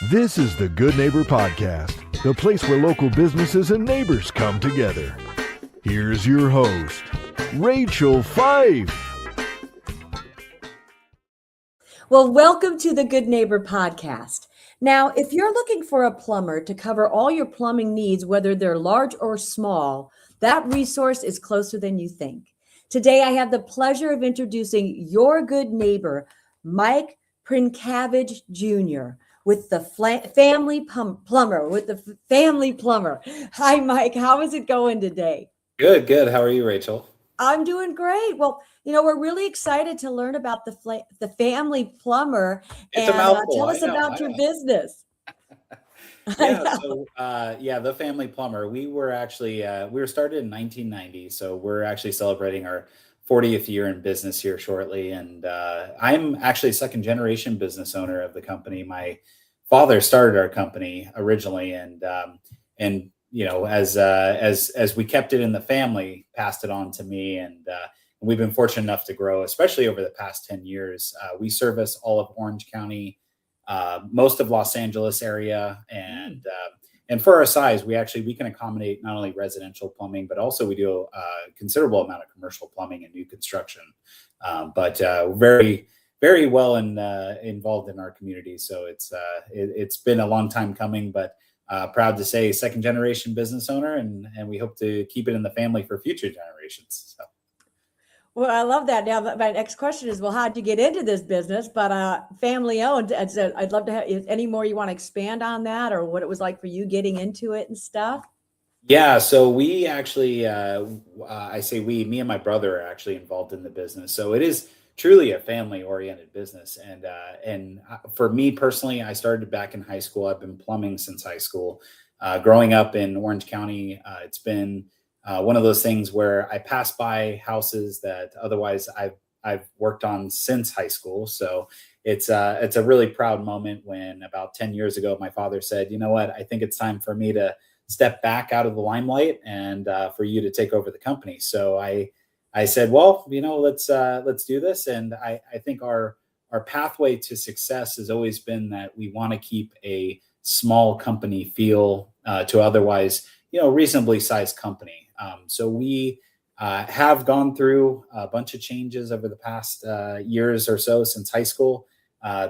This is the Good Neighbor Podcast, the place where local businesses and neighbors come together. Here's your host, Rachel Fife. Well, welcome to the Good Neighbor Podcast. Now, if you're looking for a plumber to cover all your plumbing needs, whether they're large or small, that resource is closer than you think. Today, I have the pleasure of introducing your good neighbor, Mike Prencavage Jr., with the family plumber. Hi, Mike. How is it going today? Good. How are you, Rachel? I'm doing great. Well, we're really excited to learn about the family plumber It's a and mouthful. tell us about your business. The family plumber. We were started in 1990, so we're actually celebrating our 40th year in business here shortly. And I'm actually a second generation business owner of the company. My father started our company originally, and as we kept it in the family, passed it on to me, and we've been fortunate enough to grow, especially over the past 10 years. We service all of Orange County, most of Los Angeles area, and for our size, we can accommodate not only residential plumbing, but also we do a considerable amount of commercial plumbing and new construction. But very, very well involved in our community. So it's been a long time coming, but proud to say second generation business owner, and we hope to keep it in the family for future generations. So. Well, I love that. Now, my next question is, well, how'd you get into this business? But family owned. I'd love to have any more you want to expand on that, or what it was like for you getting into it and stuff. Yeah, so we actually, me and my brother are actually involved in the business. So it is truly a family-oriented business. And for me personally, I started back in high school. I've been plumbing since high school. Growing up in Orange County, it's been one of those things where I pass by houses that otherwise I've worked on since high school. So it's a really proud moment when about 10 years ago, my father said, you know what, I think it's time for me to step back out of the limelight and for you to take over the company. So I said, well, let's do this. And I think our pathway to success has always been that we want to keep a small company feel to otherwise, reasonably sized company. So we have gone through a bunch of changes over the past years or so since high school,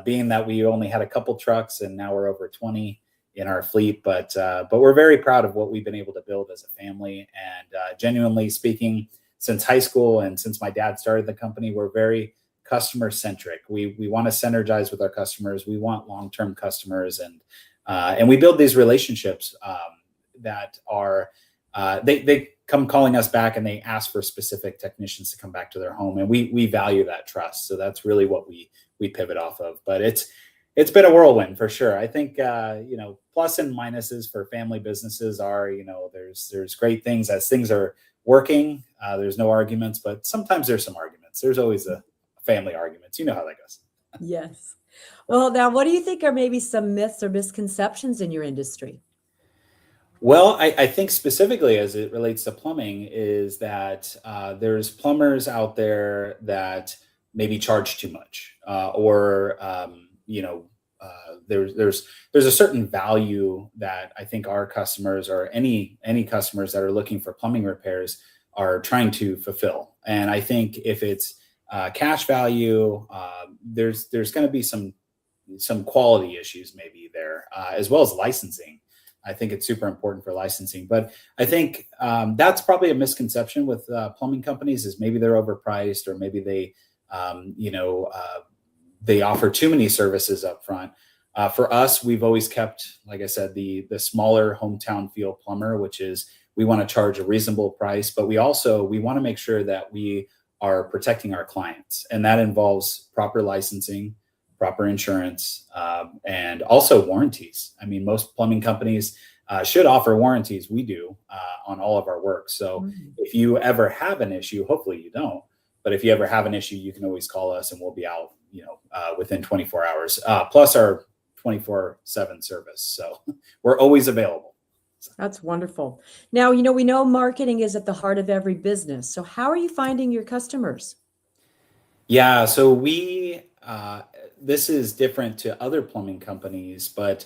being that we only had a couple trucks and now we're over 20 in our fleet. But we're very proud of what we've been able to build as a family. And genuinely speaking, since high school and since my dad started the company, we're very customer centric. We want to synergize with our customers. We want long-term customers, and we build these relationships that are they come calling us back and they ask for specific technicians to come back to their home, and we value that trust. So that's really what we pivot off of. But it's been a whirlwind for sure. I think plus and minuses for family businesses are there's great things as things are working. There's no arguments, but sometimes there's some arguments. There's always a family arguments. You know how that goes. Yes. Well, now, what do you think are maybe some myths or misconceptions in your industry? Well, I think specifically as it relates to plumbing is that there's plumbers out there that maybe charge too much, there's a certain value that I think our customers or any customers that are looking for plumbing repairs are trying to fulfill. And I think if it's cash value, there's going to be some quality issues maybe there, as well as licensing. I think it's super important for licensing, but I think that's probably a misconception with plumbing companies is maybe they're overpriced, or maybe they offer too many services up front. For us, we've always kept, like I said, the smaller hometown feel plumber, which is we want to charge a reasonable price, but we want to make sure that we are protecting our clients, and that involves proper licensing, proper insurance, and also warranties. I mean, most plumbing companies should offer warranties. We do on all of our work. So if you ever have an issue, hopefully you don't, but if you ever have an issue, you can always call us and we'll be out, within 24 hours, plus our 24/7 service. So we're always available. That's wonderful. Now, we know marketing is at the heart of every business. So how are you finding your customers? Yeah, so this is different to other plumbing companies, but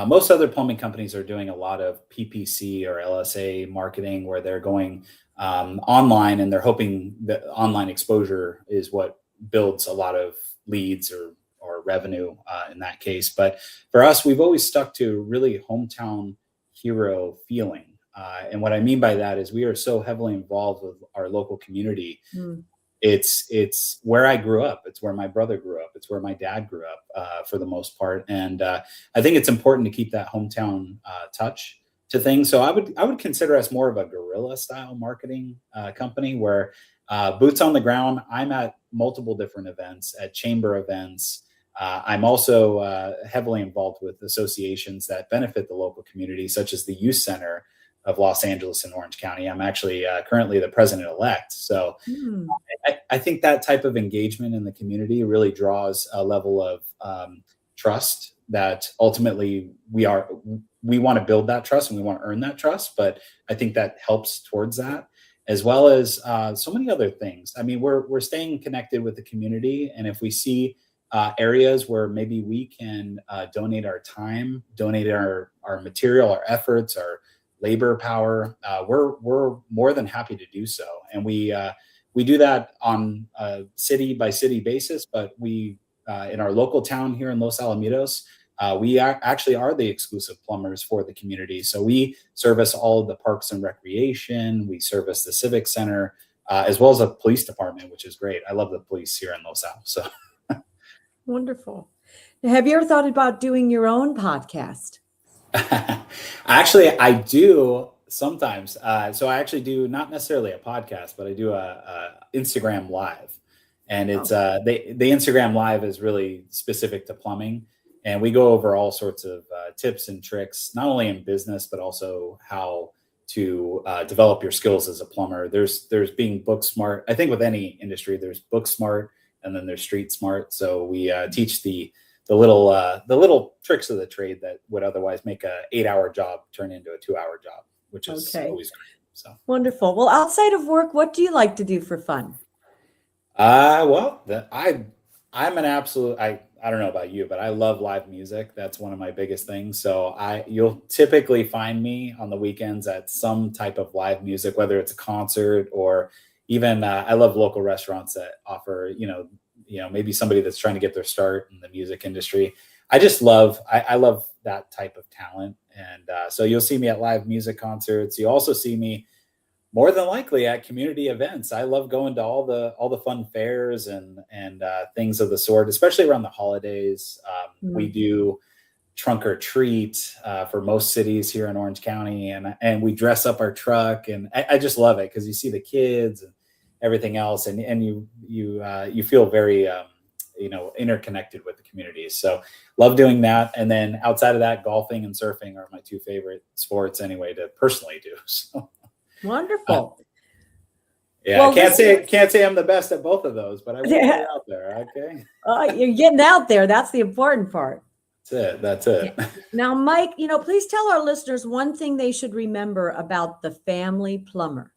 most other plumbing companies are doing a lot of PPC or LSA marketing where they're going online, and they're hoping that online exposure is what builds a lot of leads or revenue in that case. But for us, we've always stuck to really hometown hero feeling. And what I mean by that is we are so heavily involved with our local community. Mm. It's where I grew up. It's where my brother grew up. It's where my dad grew up for the most part. And I think it's important to keep that hometown touch to things. So I would consider us more of a guerrilla style marketing company where boots on the ground. I'm at multiple different events, at chamber events. I'm also heavily involved with associations that benefit the local community, such as the Youth Center of Los Angeles and Orange County. I'm actually currently the president-elect. So I think that type of engagement in the community really draws a level of trust that ultimately we want to build that trust and we want to earn that trust. But I think that helps towards that, as well as so many other things. I mean, we're staying connected with the community. And if we see areas where maybe we can donate our time, donate our material, our efforts, our labor power, we're more than happy to do so. And we do that on a city by city basis, but we in our local town here in Los Alamitos, we actually are the exclusive plumbers for the community. So we service all of the parks and recreation. We service the civic center, as well as the police department, which is great. I love the police here in Los Al. So Wonderful. Now, have you ever thought about doing your own podcast? Actually, I do sometimes. So I actually do not necessarily a podcast, but I do a Instagram live, and it's the Instagram live is really specific to plumbing, and we go over all sorts of tips and tricks, not only in business but also how to develop your skills as a plumber. There's being book smart. I think with any industry, there's book smart and then there's street smart. So we teach the little tricks of the trade that would otherwise make a 8-hour job turn into a 2-hour job, which is always great. So wonderful. Well, outside of work, what do you like to do for fun? I'm an absolute, I don't know about you, but I love live music. That's one of my biggest things. So you'll typically find me on the weekends at some type of live music, whether it's a concert or even I love local restaurants that offer, maybe somebody that's trying to get their start in the music industry. I love that type of talent. And so you'll see me at live music concerts. You also see me more than likely at community events. I love going to all the fun fairs and things of the sort, especially around the holidays. We do trunk or treat for most cities here in Orange County, and we dress up our truck, and I just love it because you see the kids and everything else, and you feel very interconnected with the community. So love doing that. And then outside of that, golfing and surfing are my two favorite sports anyway to personally do. So wonderful. Well, I can't say I'm the best at both of those, but I will get out there. Okay. You're getting out there. That's the important part. That's it. Now, Mike, please tell our listeners one thing they should remember about the family plumber.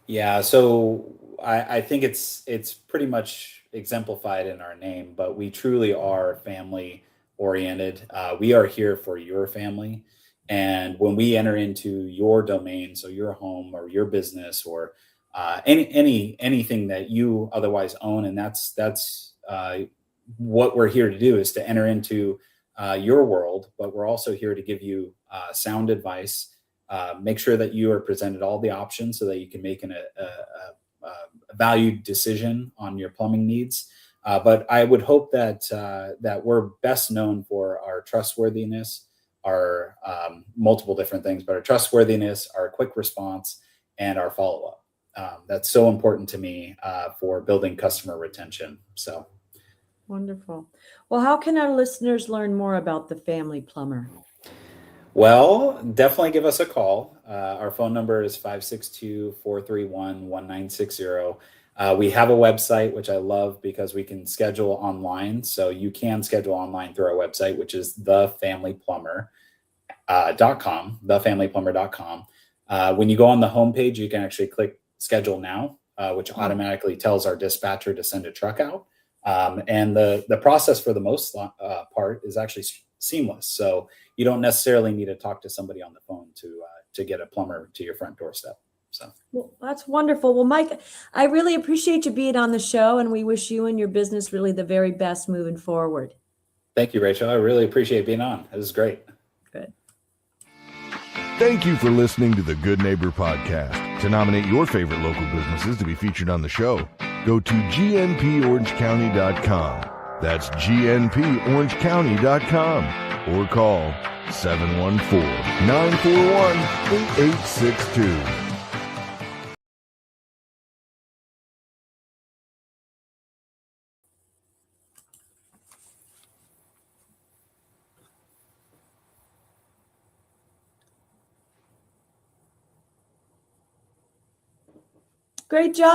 Yeah. So I think it's pretty much exemplified in our name, but we truly are family oriented. We are here for your family. And when we enter into your domain, so your home or your business or anything that you otherwise own, and that's what we're here to do, is to enter into your world. But we're also here to give you sound advice, make sure that you are presented all the options so that you can make a valued decision on your plumbing needs. But I would hope that we're best known for our trustworthiness, our multiple different things, but our trustworthiness, our quick response, and our follow-up. That's so important to me for building customer retention. So wonderful. Well, how can our listeners learn more about the Family Plumber? Well, definitely give us a call. Our phone number is 562-431-1960. We have a website, which I love because we can schedule online. So you can schedule online through our website, which is thefamilyplumber.com, thefamilyplumber.com. When you go on the homepage, you can actually click schedule now, which automatically tells our dispatcher to send a truck out. And the process for the most part is actually seamless. So you don't necessarily need to talk to somebody on the phone to get a plumber to your front doorstep. So Well, that's wonderful. Well, Mike, I really appreciate you being on the show, and we wish you and your business really the very best moving forward. thank you, Rachel. I really appreciate being on. It was great. Good. Thank you for listening to the Good Neighbor Podcast. To nominate your favorite local businesses to be featured on the show, go to gnporangecounty.com. That's gnporangecounty.com or call 714-941-8862. Great job.